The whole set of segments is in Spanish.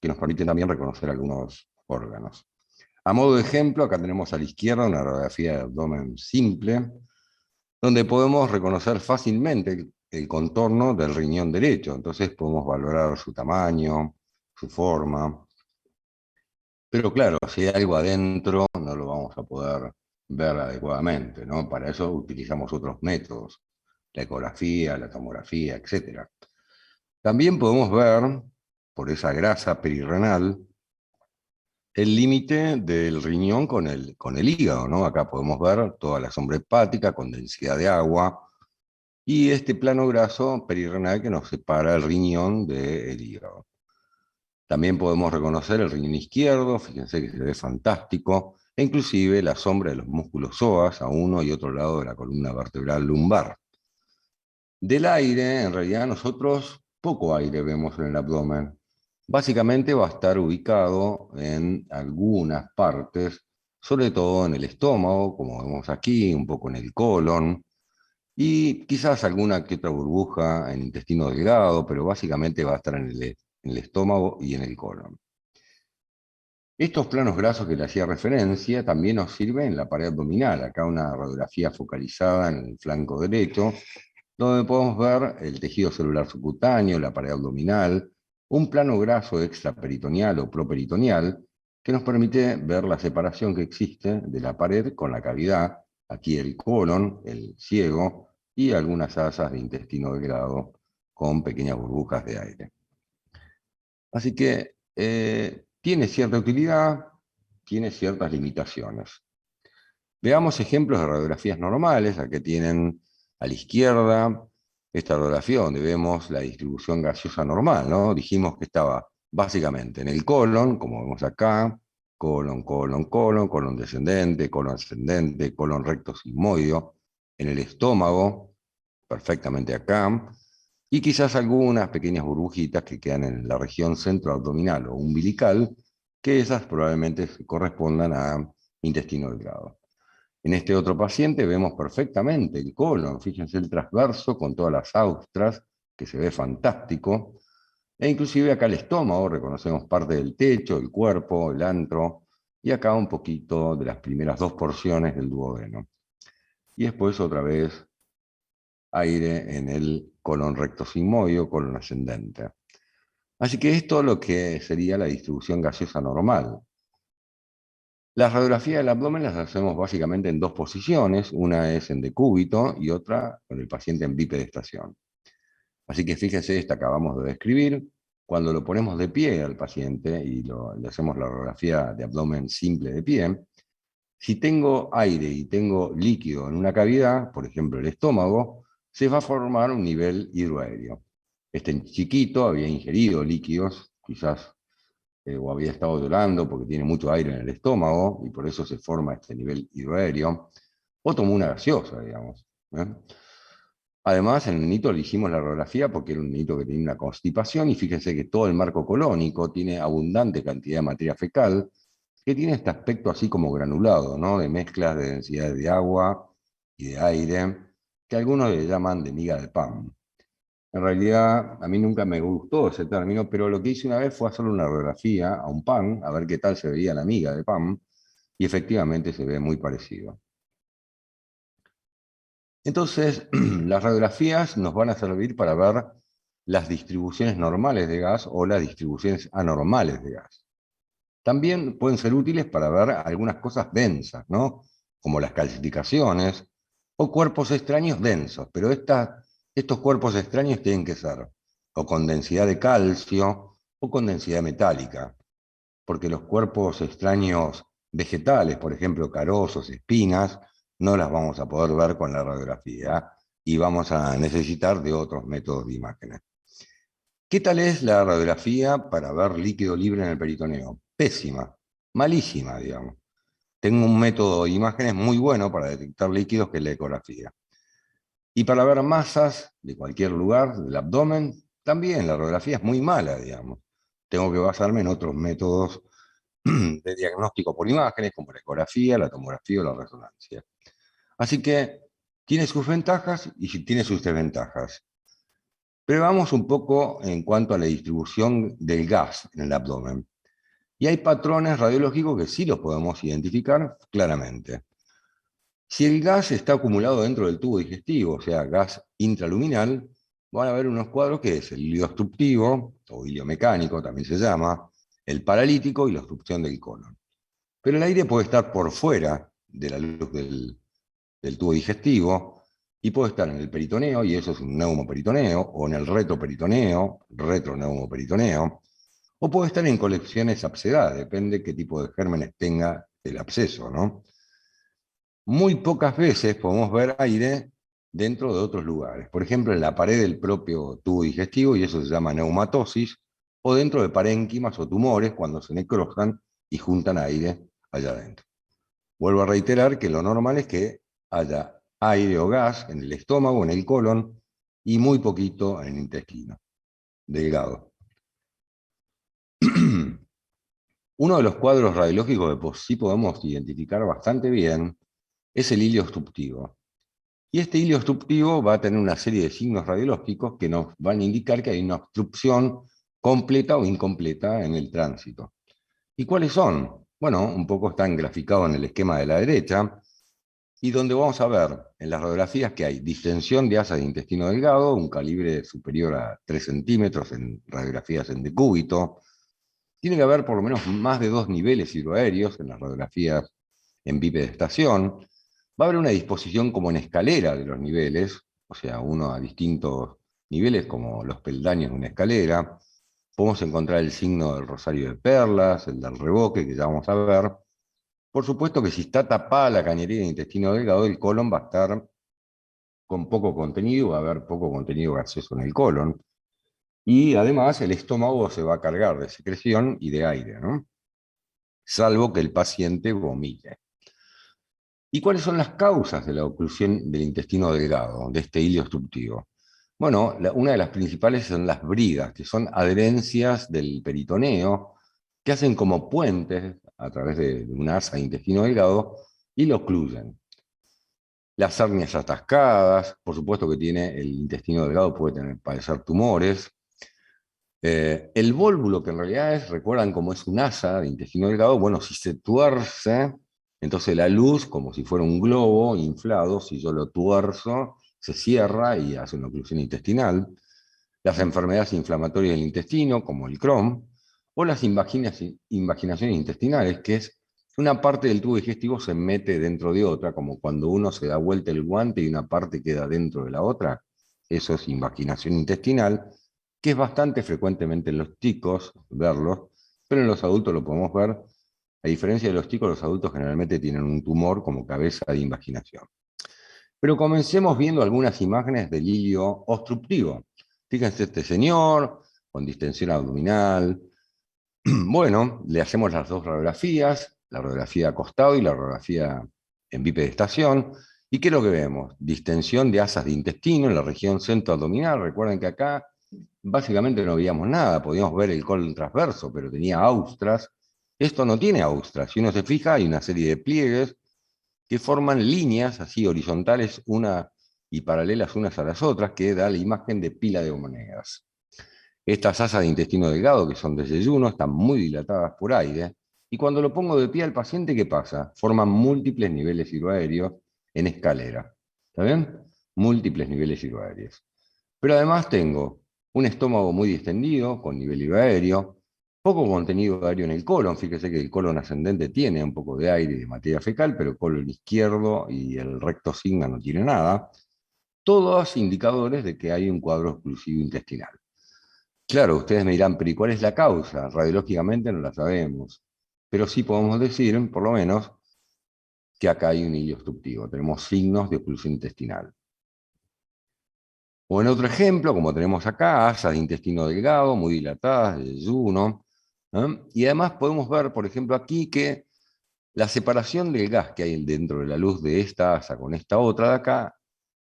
que nos permiten también reconocer algunos órganos. A modo de ejemplo, acá tenemos a la izquierda una radiografía de abdomen simple, donde podemos reconocer fácilmente el contorno del riñón derecho. Entonces podemos valorar su tamaño, su forma. Pero claro, si hay algo adentro, no lo vamos a poder ver adecuadamente, ¿no? Para eso utilizamos otros métodos, la ecografía, la tomografía, etc. También podemos ver, por esa grasa perirrenal, el límite del riñón con el hígado, ¿no? Acá podemos ver toda la sombra hepática con densidad de agua y este plano graso perirrenal que nos separa el riñón del hígado. También podemos reconocer el riñón izquierdo, fíjense que se ve fantástico, e inclusive la sombra de los músculos psoas a uno y otro lado de la columna vertebral lumbar. Del aire, en realidad nosotros poco aire vemos en el abdomen. Básicamente va a estar ubicado en algunas partes, sobre todo en el estómago, como vemos aquí, un poco en el colon, y quizás alguna que otra burbuja en intestino delgado, pero básicamente va a estar en el estómago y en el colon. Estos planos grasos que le hacía referencia también nos sirven en la pared abdominal. Acá una radiografía focalizada en el flanco derecho, donde podemos ver el tejido celular subcutáneo, la pared abdominal, un plano graso extraperitoneal o properitoneal, que nos permite ver la separación que existe de la pared con la cavidad, aquí el colon, el ciego, y algunas asas de intestino delgado con pequeñas burbujas de aire. Así que tiene cierta utilidad, tiene ciertas limitaciones. Veamos ejemplos de radiografías normales. Aquí tienen a la izquierda esta radiografía donde vemos la distribución gaseosa normal, ¿no? Dijimos que estaba básicamente en el colon, como vemos acá, colon, colon, colon, colon descendente, colon ascendente, colon recto sigmoideo, en el estómago, perfectamente acá, y quizás algunas pequeñas burbujitas que quedan en la región centroabdominal o umbilical, que esas probablemente correspondan a intestino delgado. En este otro paciente vemos perfectamente el colon, fíjense el transverso con todas las austras, que se ve fantástico, e inclusive acá el estómago, reconocemos parte del techo, el cuerpo, el antro, y acá un poquito de las primeras dos porciones del duodeno. Y después otra vez aire en el colon recto sigmoideo, colon ascendente. Así que esto es lo que sería la distribución gaseosa normal. Las radiografías del abdomen las hacemos básicamente en dos posiciones, una es en decúbito y otra con el paciente en bipedestación. Así que fíjese, esta acabamos de describir, cuando lo ponemos de pie al paciente y le hacemos la radiografía de abdomen simple de pie, si tengo aire y tengo líquido en una cavidad, por ejemplo el estómago, se va a formar un nivel hidroaéreo. Este chiquito había ingerido líquidos, quizás o había estado llorando porque tiene mucho aire en el estómago y por eso se forma este nivel hidroaéreo, o tomó una gaseosa, digamos. Además, en el nenito le hicimos la radiografía porque era un nenito que tenía una constipación y fíjense que todo el marco colónico tiene abundante cantidad de materia fecal que tiene este aspecto así como granulado, ¿no? De mezclas de densidades de agua y de aire, que algunos le llaman de miga de pan. En realidad, a mí nunca me gustó ese término, pero lo que hice una vez fue hacerle una radiografía a un pan, a ver qué tal se veía la miga de pan, y efectivamente se ve muy parecido. Entonces, las radiografías nos van a servir para ver las distribuciones normales de gas o las distribuciones anormales de gas. También pueden ser útiles para ver algunas cosas densas, ¿no? Como las calcificaciones o cuerpos extraños densos, pero estos cuerpos extraños tienen que ser o con densidad de calcio o con densidad metálica, porque los cuerpos extraños vegetales, por ejemplo, carozos, espinas, no las vamos a poder ver con la radiografía y vamos a necesitar de otros métodos de imágenes. ¿Qué tal es la radiografía para ver líquido libre en el peritoneo? Pésima, malísima, digamos. Tengo un método de imágenes muy bueno para detectar líquidos que es la ecografía. Y para ver masas de cualquier lugar del abdomen, también la radiografía es muy mala, digamos. Tengo que basarme en otros métodos de diagnóstico por imágenes, como la ecografía, la tomografía o la resonancia. Así que tiene sus ventajas y tiene sus desventajas. Pero vamos un poco en cuanto a la distribución del gas en el abdomen. Y hay patrones radiológicos que sí los podemos identificar claramente. Si el gas está acumulado dentro del tubo digestivo, o sea, gas intraluminal, van a haber unos cuadros que es el hilo obstructivo, o hilo mecánico también se llama, el paralítico y la obstrucción del colon. Pero el aire puede estar por fuera de la luz del tubo digestivo y puede estar en el peritoneo, y eso es un neumoperitoneo, o en el retroperitoneo, retroneuroperitoneo, o puede estar en colecciones abscedadas, depende qué tipo de gérmenes tenga el absceso, ¿no? Muy pocas veces podemos ver aire dentro de otros lugares. Por ejemplo, en la pared del propio tubo digestivo, y eso se llama neumatosis, o dentro de parénquimas o tumores cuando se necrosan y juntan aire allá adentro. Vuelvo a reiterar que lo normal es que haya aire o gas en el estómago, en el colon, y muy poquito en el intestino delgado. Uno de los cuadros radiológicos que sí podemos identificar bastante bien es el hilio obstructivo. Y este hilio obstructivo va a tener una serie de signos radiológicos que nos van a indicar que hay una obstrucción completa o incompleta en el tránsito. ¿Y cuáles son? Bueno, un poco están graficados en el esquema de la derecha, y donde vamos a ver en las radiografías que hay distensión de asas de intestino delgado, un calibre superior a 3 centímetros en radiografías en decúbito. Tiene que haber por lo menos más de 2 niveles hidroaéreos en las radiografías en bipedestación. Va a haber una disposición como en escalera de los niveles, o sea, uno a distintos niveles como los peldaños de una escalera. Podemos encontrar el signo del rosario de perlas, el del reboque, que ya vamos a ver. Por supuesto que si está tapada la cañería del intestino delgado, el colon va a estar con poco contenido, va a haber poco contenido gaseoso en el colon. Y además el estómago se va a cargar de secreción y de aire, ¿no? Salvo que el paciente vomite. ¿Y cuáles son las causas de la oclusión del intestino delgado, de este hilo obstructivo? Bueno, una de las principales son las bridas, que son adherencias del peritoneo, que hacen como puentes a través de una asa de intestino delgado y lo ocluyen. Las hernias atascadas, por supuesto que tiene el intestino delgado, puede padecer tumores. El vólvulo, que en realidad recuerdan cómo es un asa de intestino delgado, bueno, si se tuerce, entonces la luz, como si fuera un globo inflado, si yo lo tuerzo, se cierra y hace una oclusión intestinal. Las enfermedades inflamatorias del intestino, como el Crohn, o las invaginaciones intestinales, que es una parte del tubo digestivo se mete dentro de otra, como cuando uno se da vuelta el guante y una parte queda dentro de la otra. Eso es invaginación intestinal, que es bastante frecuentemente en los chicos verlos, pero en los adultos lo podemos ver. A diferencia de los chicos, los adultos generalmente tienen un tumor como cabeza de invaginación. Pero comencemos viendo algunas imágenes del hilio obstructivo. Fíjense este señor con distensión abdominal. Bueno, le hacemos las dos radiografías, la radiografía acostado y la radiografía en bipedestación. ¿Y qué es lo que vemos? Distensión de asas de intestino en la región centroabdominal. Recuerden que acá básicamente no veíamos nada, podíamos ver el colon transverso, pero tenía austras. Esto no tiene austras. Si uno se fija, hay una serie de pliegues que forman líneas así horizontales una y paralelas unas a las otras, que da la imagen de pila de monedas. Estas asas de intestino delgado, que son de yeyuno, están muy dilatadas por aire, y cuando lo pongo de pie al paciente, ¿qué pasa? Forman múltiples niveles hidroaéreos en escalera. ¿Está bien? Múltiples niveles hidroaéreos. Pero además tengo un estómago muy distendido, con nivel hidroaéreo, poco contenido aéreo en el colon. Fíjese que el colon ascendente tiene un poco de aire y de materia fecal, pero el colon izquierdo y el recto sigma no tiene nada. Todos indicadores de que hay un cuadro oclusivo intestinal. Claro, ustedes me dirán, pero ¿y cuál es la causa? Radiológicamente no la sabemos, pero sí podemos decir, por lo menos, que acá hay un hilo obstructivo. Tenemos signos de oclusión intestinal. O en otro ejemplo, como tenemos acá, asas de intestino delgado, muy dilatadas, de yeyuno. Y además podemos ver, por ejemplo, aquí que la separación del gas que hay dentro de la luz de esta asa con esta otra de acá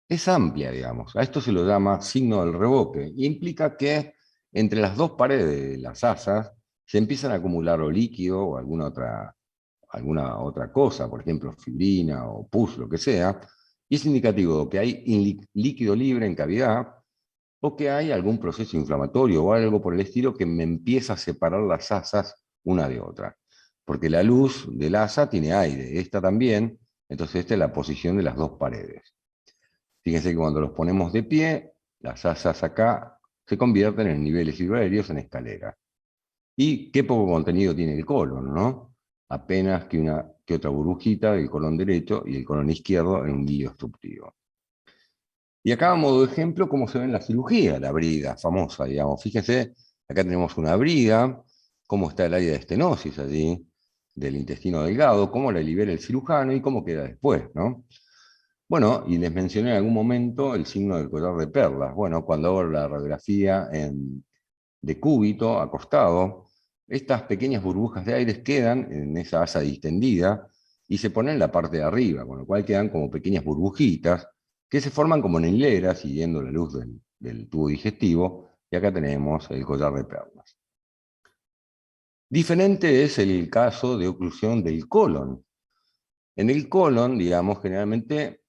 es amplia, digamos. A esto se lo llama signo del reboque, y implica que entre las dos paredes de las asas se empiezan a acumular o líquido o alguna otra cosa, por ejemplo, fibrina o pus, lo que sea, y es indicativo de que hay líquido libre en cavidad, o que hay algún proceso inflamatorio o algo por el estilo que me empieza a separar las asas una de otra. Porque la luz del asa tiene aire, esta también, entonces esta es la posición de las dos paredes. Fíjense que cuando los ponemos de pie, las asas acá se convierten en niveles hidroaéreos en escalera. Y qué poco contenido tiene el colon, ¿no? Apenas que otra burbujita del colon derecho y el colon izquierdo en un hilo obstructivo. Y acá, a modo de ejemplo, cómo se ve en la cirugía, la briga famosa, digamos. Fíjense, acá tenemos una briga, cómo está el área de estenosis allí, del intestino delgado, cómo la libera el cirujano y cómo queda después, ¿no? Bueno, y les mencioné en algún momento el signo del collar de perlas. Bueno, cuando hago la radiografía de cúbito, acostado, estas pequeñas burbujas de aire quedan en esa asa distendida y se ponen en la parte de arriba, con lo cual quedan como pequeñas burbujitas que se forman como en hileras siguiendo la luz del tubo digestivo, y acá tenemos el collar de perlas. Diferente es el caso de oclusión del colon. En el colon, digamos, generalmente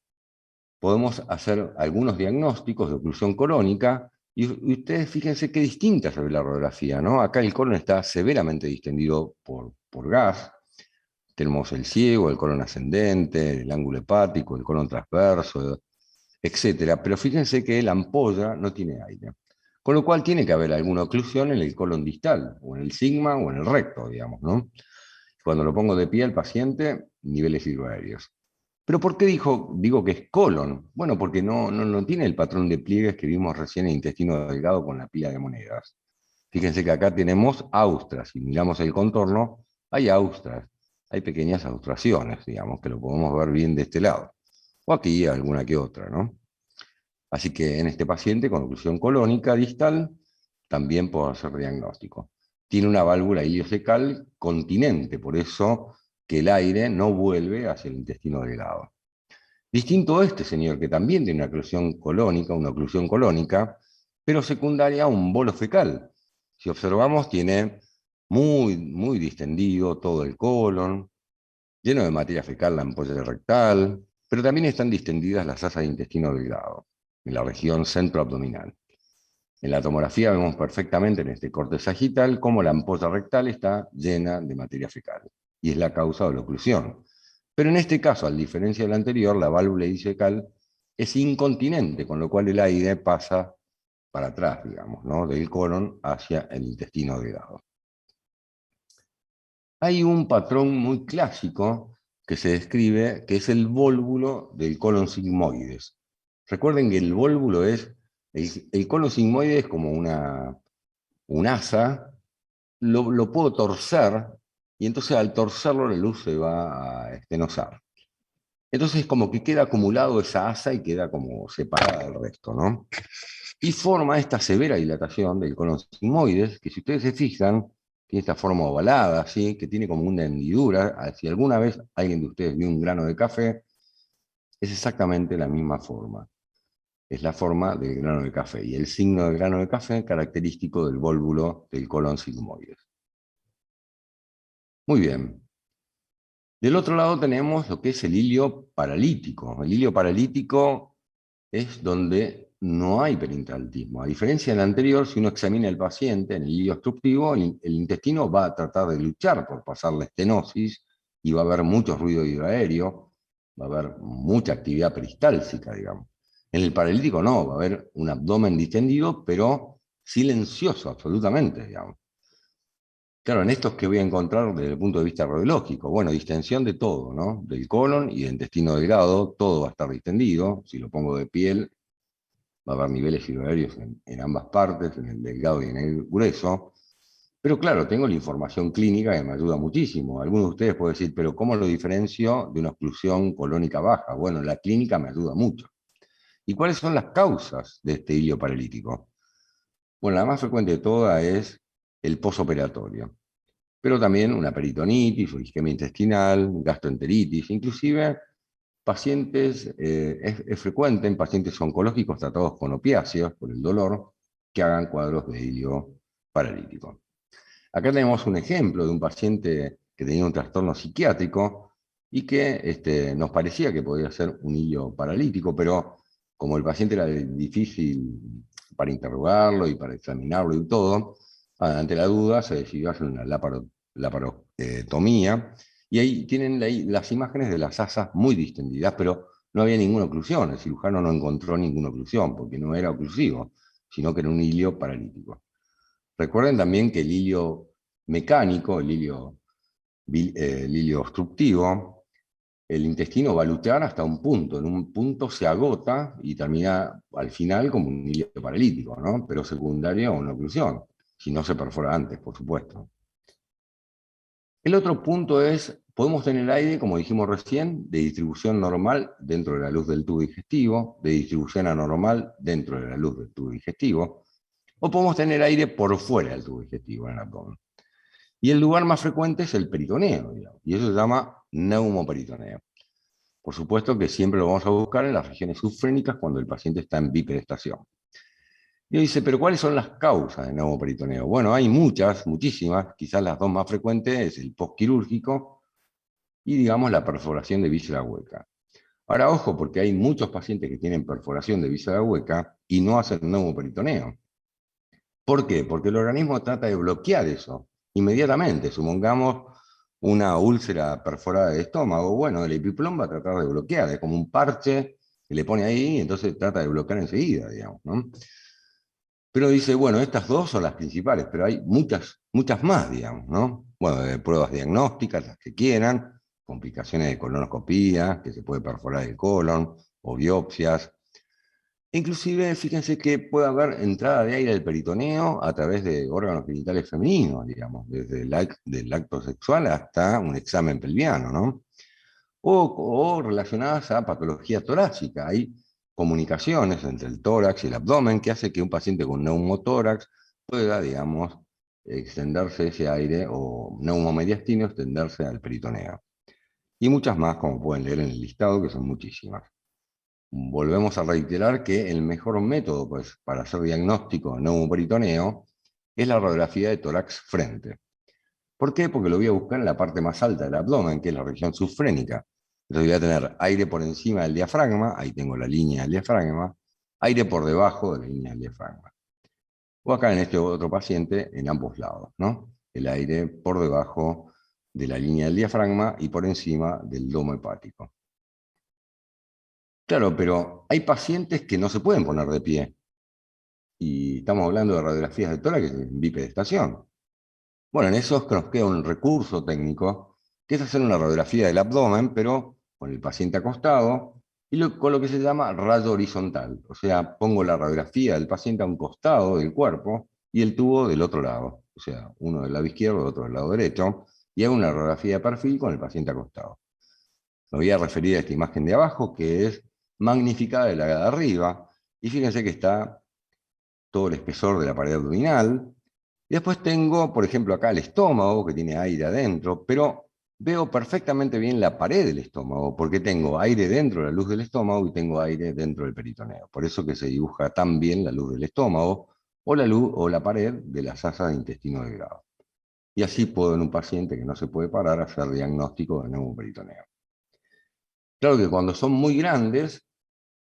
podemos hacer algunos diagnósticos de oclusión colónica, y ustedes fíjense qué distinta se ve la radiografía, ¿no? Acá el colon está severamente distendido por gas, tenemos el ciego, el colon ascendente, el ángulo hepático, el colon transverso, etcétera, pero fíjense que la ampolla no tiene aire, con lo cual tiene que haber alguna oclusión en el colon distal, o en el sigma, o en el recto, digamos, ¿no? Cuando lo pongo de pie al paciente, niveles hidroaéreos. ¿Pero por qué digo que es colon? Bueno, porque no tiene el patrón de pliegues que vimos recién en el intestino delgado con la pila de monedas. Fíjense que acá tenemos austras. Si miramos el contorno, hay austras. Hay pequeñas austraciones, digamos, que lo podemos ver bien de este lado. O aquí alguna que otra, ¿no? Así que en este paciente con oclusión colónica distal, también puedo hacer diagnóstico. Tiene una válvula iliocecal continente, por eso que el aire no vuelve hacia el intestino delgado. Distinto a este señor, que también tiene una oclusión colónica, pero secundaria a un bolo fecal. Si observamos, tiene muy distendido todo el colon, lleno de materia fecal la ampolla rectal, pero también están distendidas las asas de intestino delgado, en la región centroabdominal. En la tomografía vemos perfectamente en este corte sagital cómo la ampolla rectal está llena de materia fecal, y es la causa de la oclusión. Pero en este caso, a diferencia del anterior, la válvula ileocecal es incontinente, con lo cual el aire pasa para atrás, digamos, ¿no? Del colon hacia el intestino delgado. Hay un patrón muy clásico que se describe, que es el vólvulo del colon sigmoides. Recuerden que el vólvulo es, el colon sigmoide es como un asa, lo puedo torcer, y entonces al torcerlo la luz se va a estenosar. Entonces como que queda acumulado esa asa y queda como separada del resto, ¿no? Y forma esta severa dilatación del colon sigmoides, que si ustedes se fijan, tiene esta forma ovalada, ¿sí? Que tiene como una hendidura. Si alguna vez alguien de ustedes vio un grano de café, es exactamente la misma forma. Es la forma del grano de café, y el signo del grano de café característico del vólvulo del colon sigmoides. Muy bien. Del otro lado tenemos lo que es el hilio paralítico. El hilio paralítico es donde no hay perintaltismo. A diferencia del anterior, si uno examina al paciente en el hilio obstructivo, el intestino va a tratar de luchar por pasar la estenosis y va a haber mucho ruido hidroaéreo, va a haber mucha actividad peristáltica, digamos. En el paralítico no, va a haber un abdomen distendido, pero silencioso absolutamente, digamos. Claro, en estos que voy a encontrar desde el punto de vista radiológico, bueno, distensión de todo, ¿no? Del colon y del intestino delgado, todo va a estar distendido. Si lo pongo de piel, va a haber niveles hidroaéreos en ambas partes, en el delgado y en el grueso. Pero claro, tengo la información clínica que me ayuda muchísimo. Algunos de ustedes pueden decir, pero ¿cómo lo diferencio de una oclusión colónica baja? Bueno, la clínica me ayuda mucho. ¿Y cuáles son las causas de este hilio paralítico? Bueno, la más frecuente de todas es el posoperatorio, pero también una peritonitis o isquemia intestinal, gastroenteritis, inclusive pacientes, es frecuente en pacientes oncológicos tratados con opiáceos por el dolor, que hagan cuadros de hilio paralítico. Acá tenemos un ejemplo de un paciente que tenía un trastorno psiquiátrico y que nos parecía que podía ser un hilio paralítico, pero como el paciente era de difícil para interrogarlo y para examinarlo y todo. Ante la duda se decidió hacer una laparotomía, y ahí tienen las imágenes de las asas muy distendidas, pero no había ninguna oclusión. El cirujano no encontró ninguna oclusión, porque no era oclusivo, sino que era un hilio paralítico. Recuerden también que el hilio mecánico, el hilio obstructivo, el intestino va a lutear hasta un punto. En un punto se agota y termina al final como un hilio paralítico, ¿no? Pero secundario a una oclusión, si no se perfora antes, por supuesto. El otro punto es, podemos tener aire, como dijimos recién, de distribución normal dentro de la luz del tubo digestivo, de distribución anormal dentro de la luz del tubo digestivo, o podemos tener aire por fuera del tubo digestivo en el abdomen. Y el lugar más frecuente es el peritoneo, digamos, y eso se llama neumoperitoneo. Por supuesto que siempre lo vamos a buscar en las regiones subfrénicas cuando el paciente está en bipedestación. Y dice, ¿pero cuáles son las causas de neumoperitoneo? Bueno, hay muchas, muchísimas, quizás las dos más frecuentes es el postquirúrgico y, digamos, la perforación de víscera hueca. Ahora, ojo, porque hay muchos pacientes que tienen perforación de víscera hueca y no hacen neumoperitoneo. ¿Por qué? Porque el organismo trata de bloquear eso inmediatamente. Supongamos una úlcera perforada del estómago, bueno, el EpiPlom va a tratar de bloquear, es como un parche que le pone ahí y entonces trata de bloquear enseguida, digamos, ¿no? Pero dice, bueno, estas dos son las principales, pero hay muchas, muchas más, digamos, ¿no? Bueno, pruebas diagnósticas, las que quieran, complicaciones de colonoscopía, que se puede perforar el colon, o biopsias. Inclusive, fíjense que puede haber entrada de aire al peritoneo a través de órganos genitales femeninos, digamos, desde del acto sexual hasta un examen pelviano, ¿no? O relacionadas a patología torácica. Hay comunicaciones entre el tórax y el abdomen que hace que un paciente con neumotórax pueda, digamos, extenderse ese aire, o neumomediastino, extenderse al peritoneo. Y muchas más, como pueden leer en el listado, que son muchísimas. Volvemos a reiterar que el mejor método, pues, para hacer diagnóstico de neumoperitoneo es la radiografía de tórax frente. ¿Por qué? Porque lo voy a buscar en la parte más alta del abdomen, que es la región subfrénica. Entonces voy a tener aire por encima del diafragma, ahí tengo la línea del diafragma, aire por debajo de la línea del diafragma. O acá en este otro paciente, en ambos lados, ¿no? El aire por debajo de la línea del diafragma y por encima del lomo hepático. Claro, pero hay pacientes que no se pueden poner de pie. Y estamos hablando de radiografías de tórax en bipedestación. Bueno, en esos nos queda un recurso técnico, que es hacer una radiografía del abdomen, pero con el paciente acostado, y con lo que se llama rayo horizontal. O sea, pongo la radiografía del paciente a un costado del cuerpo y el tubo del otro lado. O sea, uno del lado izquierdo, otro del lado derecho, y hago una radiografía de perfil con el paciente acostado. Me voy a referir a esta imagen de abajo, que es magnificada de la de arriba, y fíjense que está todo el espesor de la pared abdominal. Y después tengo, por ejemplo, acá el estómago, que tiene aire adentro, pero veo perfectamente bien la pared del estómago, porque tengo aire dentro de la luz del estómago y tengo aire dentro del peritoneo. Por eso que se dibuja tan bien la luz del estómago, o la luz o la pared de las asas de intestino delgado. Y así puedo, en un paciente que no se puede parar, hacer diagnóstico de neumoperitoneo. Claro que cuando son muy grandes,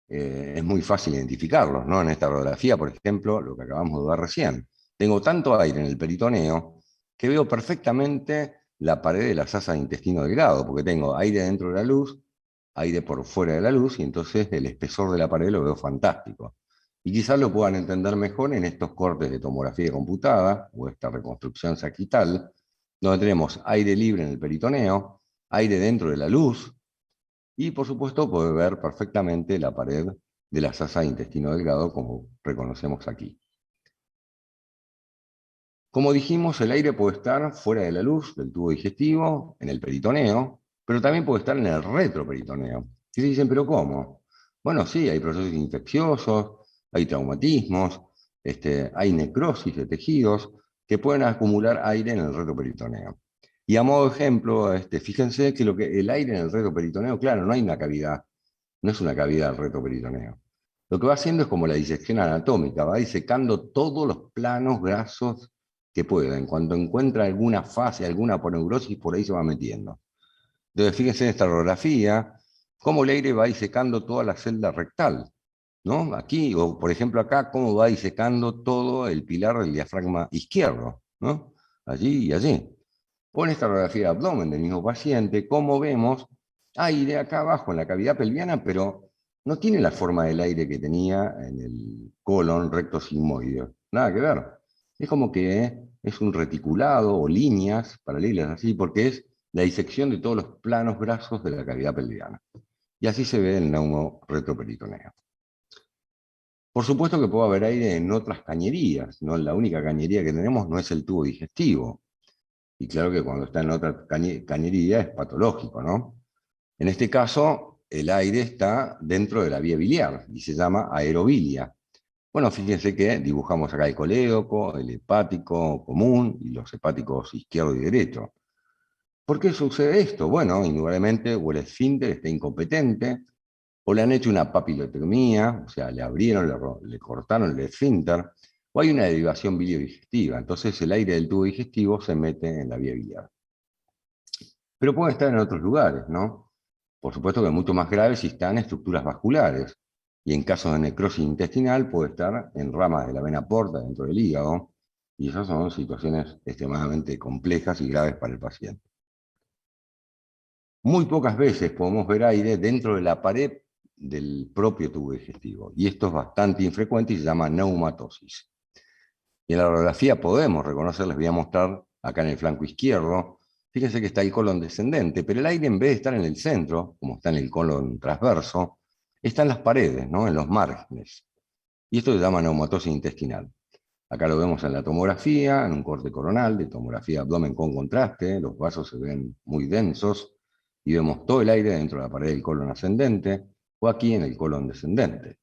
es muy fácil identificarlos, ¿no? En esta radiografía, por ejemplo, lo que acabamos de ver recién. Tengo tanto aire en el peritoneo que veo perfectamente la pared de las asas de intestino delgado, porque tengo aire dentro de la luz, aire por fuera de la luz, y entonces el espesor de la pared lo veo fantástico. Y quizás lo puedan entender mejor en estos cortes de tomografía computada, o esta reconstrucción sagital, donde tenemos aire libre en el peritoneo, aire dentro de la luz, y por supuesto puede ver perfectamente la pared de la asa de intestino delgado, como reconocemos aquí. Como dijimos, el aire puede estar fuera de la luz del tubo digestivo, en el peritoneo, pero también puede estar en el retroperitoneo. Y se dicen, ¿pero cómo? Bueno, sí, hay procesos infecciosos, hay traumatismos, hay necrosis de tejidos que pueden acumular aire en el retroperitoneo. Y a modo de ejemplo, fíjense que el aire en el retroperitoneo, claro, no hay una cavidad, no es una cavidad el retroperitoneo. Lo que va haciendo es como la disección anatómica, va disecando todos los planos grasos que pueda. En cuanto encuentra alguna fase, alguna poneurosis, por ahí se va metiendo. Entonces, fíjense en esta radiografía, cómo el aire va disecando toda la celda rectal. ¿no? Aquí, o por ejemplo acá, cómo va disecando todo el pilar del diafragma izquierdo, ¿no? Allí y allí. Con esta radiografía de abdomen del mismo paciente, como vemos, aire acá abajo en la cavidad pelviana, pero no tiene la forma del aire que tenía en el colon recto sigmoide. Nada que ver. Es como que es un reticulado o líneas paralelas así, porque es la disección de todos los planos grasos de la cavidad pelviana. Y así se ve el neumo retroperitoneo. Por supuesto que puede haber aire en otras cañerías, ¿no? La única cañería que tenemos no es el tubo digestivo. Y claro que cuando está en otra cañería es patológico, ¿no? En este caso, el aire está dentro de la vía biliar y se llama aerobilia. Bueno, fíjense que dibujamos acá el colédoco, el hepático común y los hepáticos izquierdo y derecho. ¿Por qué sucede esto? Bueno, indudablemente o el esfínter está incompetente, o le han hecho una papilotomía, o sea, le abrieron, le cortaron el esfínter, o hay una derivación biliodigestiva. Entonces el aire del tubo digestivo se mete en la vía biliar. Pero puede estar en otros lugares, ¿no? Por supuesto que es mucho más grave si está en estructuras vasculares. Y en caso de necrosis intestinal puede estar en ramas de la vena porta dentro del hígado. Y esas son situaciones extremadamente complejas y graves para el paciente. Muy pocas veces podemos ver aire dentro de la pared del propio tubo digestivo. Y esto es bastante infrecuente y se llama neumatosis. Y en la radiografía podemos reconocer, les voy a mostrar acá en el flanco izquierdo, fíjense que está el colon descendente, pero el aire en vez de estar en el centro, como está en el colon transverso, está en las paredes, ¿no? En los márgenes. Y esto se llama neumatosis intestinal. Acá lo vemos en la tomografía, en un corte coronal de tomografía abdomen con contraste, los vasos se ven muy densos, y vemos todo el aire dentro de la pared del colon ascendente, o aquí en el colon descendente.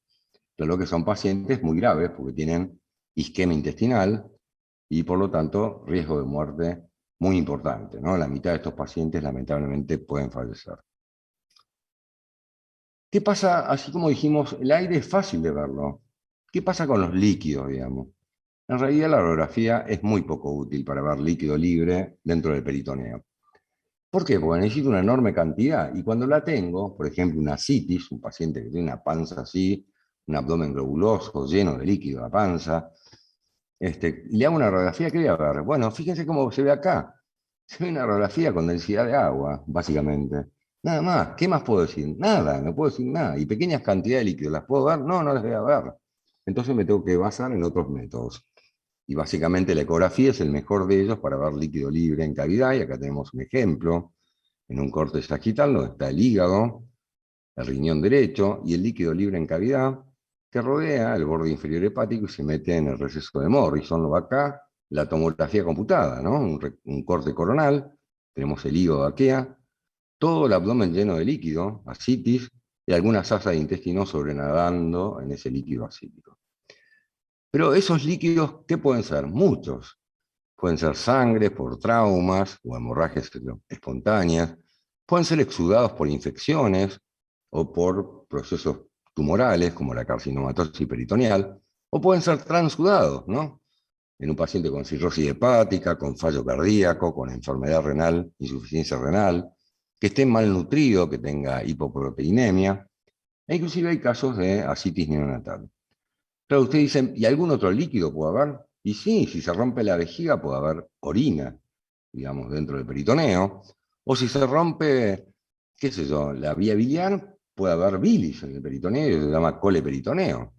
Lo que son pacientes muy graves porque tienen isquemia intestinal y por lo tanto riesgo de muerte muy importante, ¿no? La mitad de estos pacientes lamentablemente pueden fallecer. ¿Qué pasa? Así como dijimos, el aire es fácil de verlo. ¿Qué pasa con los líquidos, digamos? En realidad la radiografía es muy poco útil para ver líquido libre dentro del peritoneo. ¿Por qué? Porque necesito una enorme cantidad y cuando la tengo, por ejemplo una citis, un paciente que tiene una panza así, un abdomen globuloso, lleno de líquido la panza, le hago una radiografía, ¿qué voy a ver? Bueno, fíjense cómo se ve acá. Se ve una radiografía con densidad de agua, básicamente. Nada más. ¿Qué más puedo decir? Nada, no puedo decir nada. ¿Y pequeñas cantidades de líquido las puedo ver? No, no las voy a ver. Entonces me tengo que basar en otros métodos. Y básicamente la ecografía es el mejor de ellos para ver líquido libre en cavidad. Y acá tenemos un ejemplo, en un corte sagital, donde está el hígado, el riñón derecho y el líquido libre en cavidad, que rodea el borde inferior hepático y se mete en el receso de Morrison. O acá, la tomografía computada, ¿no? Un corte coronal, tenemos el hígado aquea, todo el abdomen lleno de líquido, ascitis, y algunas asas de intestino sobrenadando en ese líquido ascítico. Pero esos líquidos, ¿qué pueden ser? Muchos. Pueden ser sangre por traumas o hemorragias espontáneas, pueden ser exudados por infecciones o por procesos tumorales como la carcinomatosis peritoneal, o pueden ser transudados, ¿no? En un paciente con cirrosis hepática, con fallo cardíaco, con enfermedad renal, insuficiencia renal, que esté malnutrido, que tenga hipoproteinemia, e inclusive hay casos de ascitis neonatal. Claro, usted dice, ¿y algún otro líquido puede haber? Y sí, si se rompe la vejiga puede haber orina, digamos, dentro del peritoneo. O si se rompe, qué sé yo, la vía biliar, puede haber bilis en el peritoneo y se llama coleperitoneo.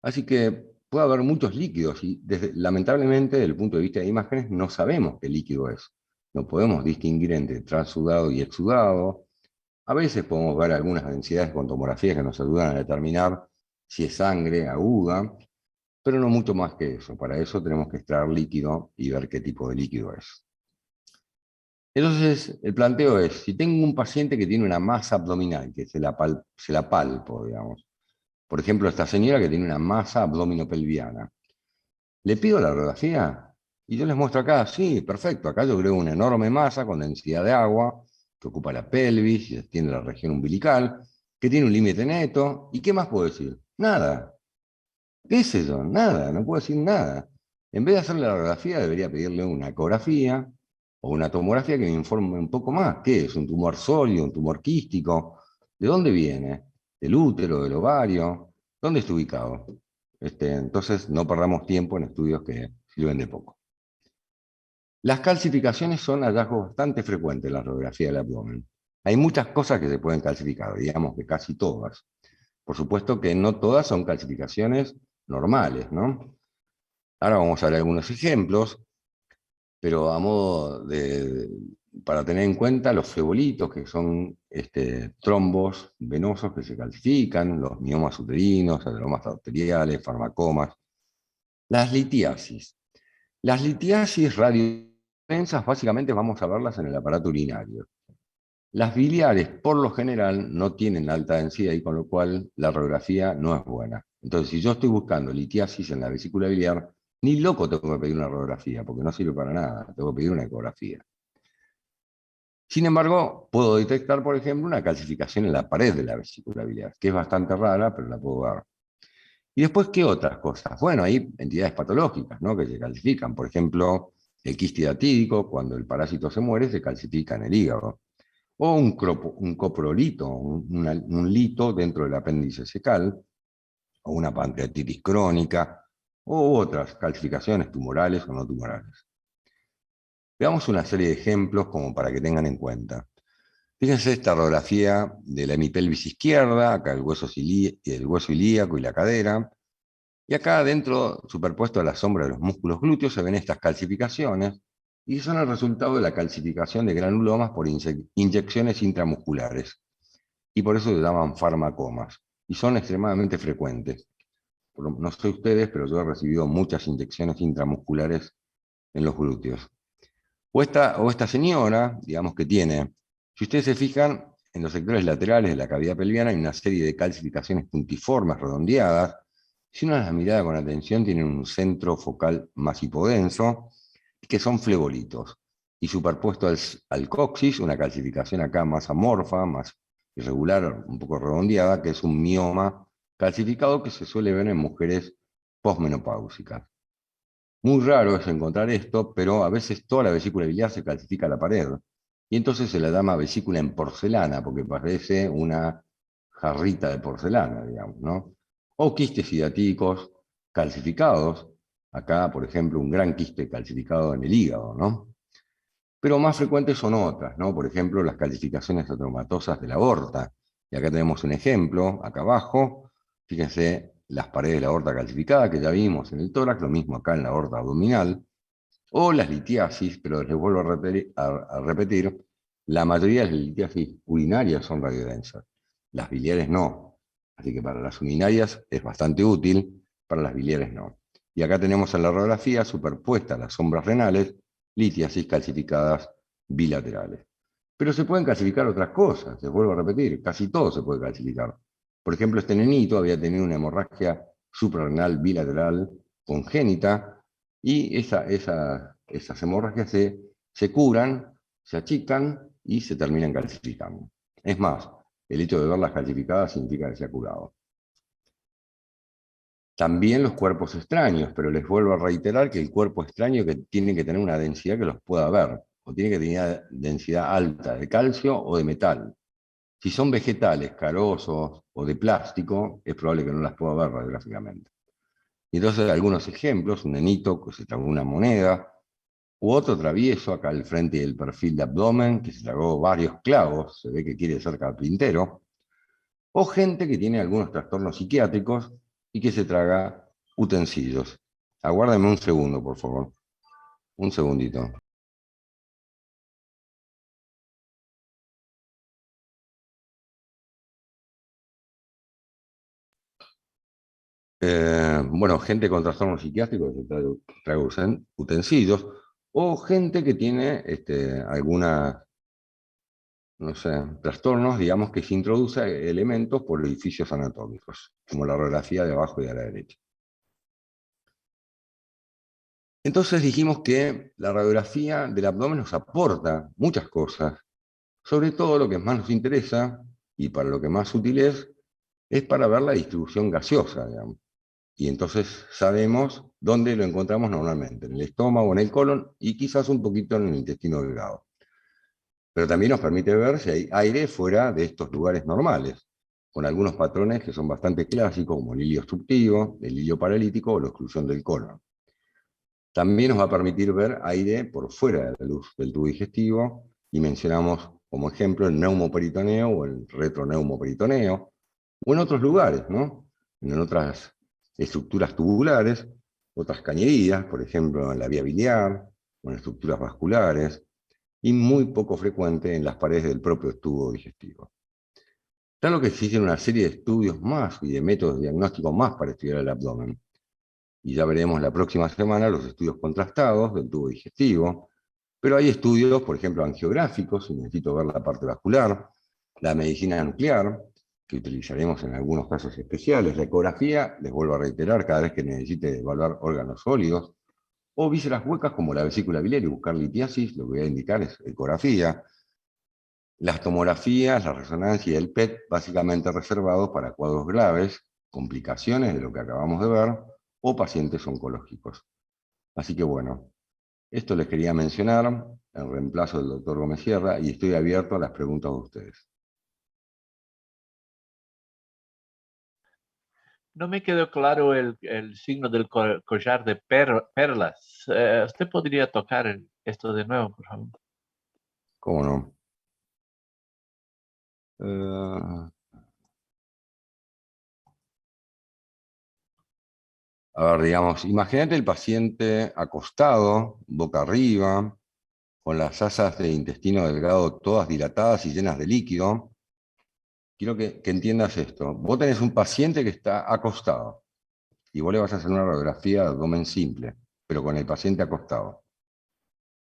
Así que puede haber muchos líquidos y lamentablemente desde el punto de vista de imágenes no sabemos qué líquido es. No podemos distinguir entre transudado y exudado. A veces podemos ver algunas densidades con tomografías que nos ayudan a determinar si es sangre aguda, pero no mucho más que eso. Para eso tenemos que extraer líquido y ver qué tipo de líquido es. Entonces, el planteo es, si tengo un paciente que tiene una masa abdominal, que se la palpo, digamos, por ejemplo, esta señora que tiene una masa abdominopelviana, le pido la radiografía y yo les muestro acá, sí, perfecto, acá yo creo una enorme masa con densidad de agua, que ocupa la pelvis y se extiende la región umbilical, que tiene un límite neto, ¿y qué más puedo decir? Nada. ¿Qué es eso? Nada, no puedo decir nada. En vez de hacerle la radiografía, debería pedirle una ecografía o una tomografía que me informe un poco más. ¿Qué es? ¿Un tumor sólido? ¿Un tumor quístico? ¿De dónde viene? ¿Del útero? ¿Del ovario? ¿Dónde está ubicado? Entonces no perdamos tiempo en estudios que sirven de poco. Las calcificaciones son hallazgos bastante frecuentes en la radiografía del abdomen. Hay muchas cosas que se pueden calcificar, digamos que casi todas. Por supuesto que no todas son calcificaciones normales, ¿no? Ahora vamos a ver algunos ejemplos, pero a modo para tener en cuenta los flebolitos, que son trombos venosos que se calcifican, los miomas uterinos, adenomas arteriales, farmacomas. Las litiasis. Las litiasis radiodensas básicamente vamos a verlas en el aparato urinario. Las biliares, por lo general, no tienen alta densidad y con lo cual la radiografía no es buena. Entonces, si yo estoy buscando litiasis en la vesícula biliar, ni loco tengo que pedir una radiografía, porque no sirve para nada, tengo que pedir una ecografía. Sin embargo, puedo detectar, por ejemplo, una calcificación en la pared de la vesícula biliar, que es bastante rara, pero la puedo ver. Y después, ¿qué otras cosas? Bueno, hay entidades patológicas, ¿no?, que se calcifican. Por ejemplo, el quiste hidatídico, cuando el parásito se muere, se calcifica en el hígado. O un coprolito, un lito dentro del apéndice cecal, o una pancreatitis crónica, o otras calcificaciones tumorales o no tumorales. Veamos una serie de ejemplos como para que tengan en cuenta. Fíjense esta radiografía de la hemipelvis izquierda, acá el hueso ilíaco y la cadera, y acá adentro, superpuesto a la sombra de los músculos glúteos, se ven estas calcificaciones, y son el resultado de la calcificación de granulomas por inyecciones intramusculares, y por eso se llaman farmacomas, y son extremadamente frecuentes. No sé ustedes, pero yo he recibido muchas inyecciones intramusculares en los glúteos. O esta señora, digamos que tiene, si ustedes se fijan, en los sectores laterales de la cavidad pelviana hay una serie de calcificaciones puntiformes, redondeadas. Si uno las mira con atención, tienen un centro focal más hipodenso, que son flebolitos. Y superpuesto al coxis, una calcificación acá más amorfa, más irregular, un poco redondeada, que es un mioma calcificado que se suele ver en mujeres posmenopáusicas. Muy raro es encontrar esto, pero a veces toda la vesícula biliar se calcifica a la pared. Y entonces se la llama vesícula en porcelana, porque parece una jarrita de porcelana, digamos, ¿no? O quistes hidatídicos calcificados. Acá, por ejemplo, un gran quiste calcificado en el hígado, ¿no? Pero más frecuentes son otras, ¿no? Por ejemplo, las calcificaciones atromatosas de la aorta. Y acá tenemos un ejemplo, acá abajo. Fíjense las paredes de la aorta calcificada que ya vimos en el tórax, lo mismo acá en la aorta abdominal. O las litiasis, pero les vuelvo a repetir, la mayoría de las litiasis urinarias son radiodensas. Las biliares no. Así que para las urinarias es bastante útil, para las biliares no. Y acá tenemos en la radiografía superpuestas las sombras renales, litiasis calcificadas bilaterales. Pero se pueden calcificar otras cosas, les vuelvo a repetir, casi todo se puede calcificar. Por ejemplo, este nenito había tenido una hemorragia suprarrenal bilateral congénita y esas hemorragias se curan, se achican y se terminan calcificando. Es más, el hecho de verlas calcificadas significa que se ha curado. También los cuerpos extraños, pero les vuelvo a reiterar que el cuerpo extraño que tiene que tener una densidad que los pueda ver, o tiene que tener densidad alta de calcio o de metal. Si son vegetales, carosos o de plástico, es probable que no las pueda ver radiográficamente. Y entonces algunos ejemplos, un nenito que se tragó una moneda, u otro travieso acá al frente del perfil de abdomen, que se tragó varios clavos, se ve que quiere ser carpintero, o gente que tiene algunos trastornos psiquiátricos y que se traga utensilios. Aguárdame un segundo, por favor. Un segundito. Bueno, gente con trastornos psiquiátricos que se traga utensilios, o gente que tiene algunas, no sé, trastornos, digamos, que se introduce elementos por edificios anatómicos, como la radiografía de abajo y de la derecha. Entonces dijimos que la radiografía del abdomen nos aporta muchas cosas, sobre todo lo que más nos interesa y para lo que más útil es para ver la distribución gaseosa, digamos. Y entonces sabemos dónde lo encontramos normalmente, en el estómago, en el colon y quizás un poquito en el intestino delgado. Pero también nos permite ver si hay aire fuera de estos lugares normales. con algunos patrones que son bastante clásicos, como el hilio obstructivo, el hilio paralítico o la oclusión del colon. También nos va a permitir ver aire por fuera de la luz del tubo digestivo, y mencionamos como ejemplo el neumoperitoneo o el retroneumoperitoneo, o en otros lugares, ¿no? En otras estructuras tubulares, otras cañerías, por ejemplo en la vía biliar, o en estructuras vasculares, y muy poco frecuente en las paredes del propio tubo digestivo. Claro que existen una serie de estudios más y de métodos de diagnóstico más para estudiar el abdomen. Y ya veremos la próxima semana los estudios contrastados del tubo digestivo, pero hay estudios, por ejemplo, angiográficos, si necesito ver la parte vascular, la medicina nuclear, que utilizaremos en algunos casos especiales, la ecografía, les vuelvo a reiterar, cada vez que necesite evaluar órganos sólidos, o vísceras huecas como la vesícula biliar y buscar litiasis, lo que voy a indicar es ecografía, las tomografías, la resonancia y el PET, básicamente reservados para cuadros graves, complicaciones de lo que acabamos de ver, o pacientes oncológicos. Así que bueno, esto les quería mencionar en reemplazo del doctor Gómez Sierra, y estoy abierto a las preguntas de ustedes. No me quedó claro el signo del collar de perlas. ¿Usted podría tocar esto de nuevo, por favor? ¿Cómo no? A ver, digamos, imagínate el paciente acostado, boca arriba, con las asas de intestino delgado todas dilatadas y llenas de líquido. Quiero que entiendas esto. Vos tenés un paciente que está acostado y vos le vas a hacer una radiografía de abdomen simple, pero con el paciente acostado.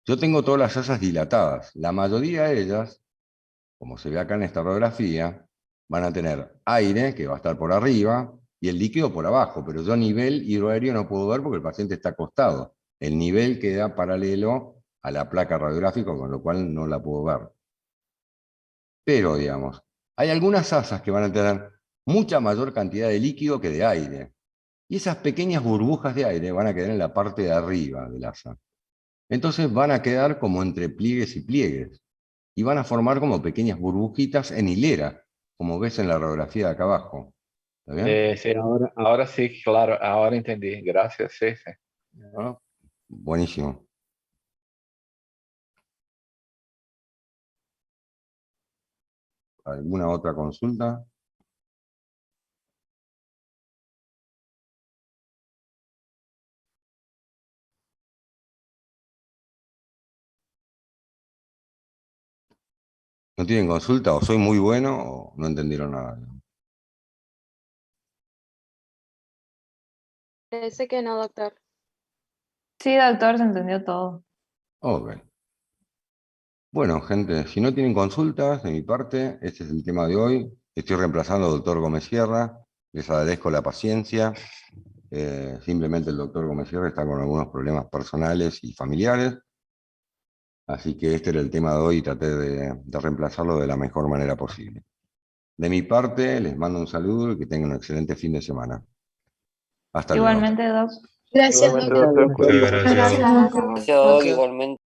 Yo tengo todas las asas dilatadas. La mayoría de ellas, como se ve acá en esta radiografía, van a tener aire, que va a estar por arriba, y el líquido por abajo, pero yo nivel hidroaéreo no puedo ver porque el paciente está acostado. El nivel queda paralelo a la placa radiográfica, con lo cual no la puedo ver. Pero, digamos, hay algunas asas que van a tener mucha mayor cantidad de líquido que de aire. Y esas pequeñas burbujas de aire van a quedar en la parte de arriba del asa. Entonces van a quedar como entre pliegues y pliegues. Y van a formar como pequeñas burbujitas en hilera, como ves en la radiografía de acá abajo. ¿Está bien? Sí, ahora sí, claro, ahora entendí. Gracias, sí, sí. ¿No? Buenísimo. ¿Alguna otra consulta? ¿No tienen consulta? ¿O soy muy bueno o no entendieron nada? Parece que no, doctor. Sí, doctor, se entendió todo. Ok. Bueno, gente, si no tienen consultas de mi parte, este es el tema de hoy. Estoy reemplazando al doctor Gómez Sierra. Les agradezco la paciencia. Simplemente el doctor Gómez Sierra está con algunos problemas personales y familiares. Así que este era el tema de hoy y traté de reemplazarlo de la mejor manera posible. De mi parte, les mando un saludo y que tengan un excelente fin de semana. Hasta luego. Igualmente, doc. Gracias, Igualmente, doctor. doctor. Muchas gracias. Gracias. Gracias, Doc, igualmente.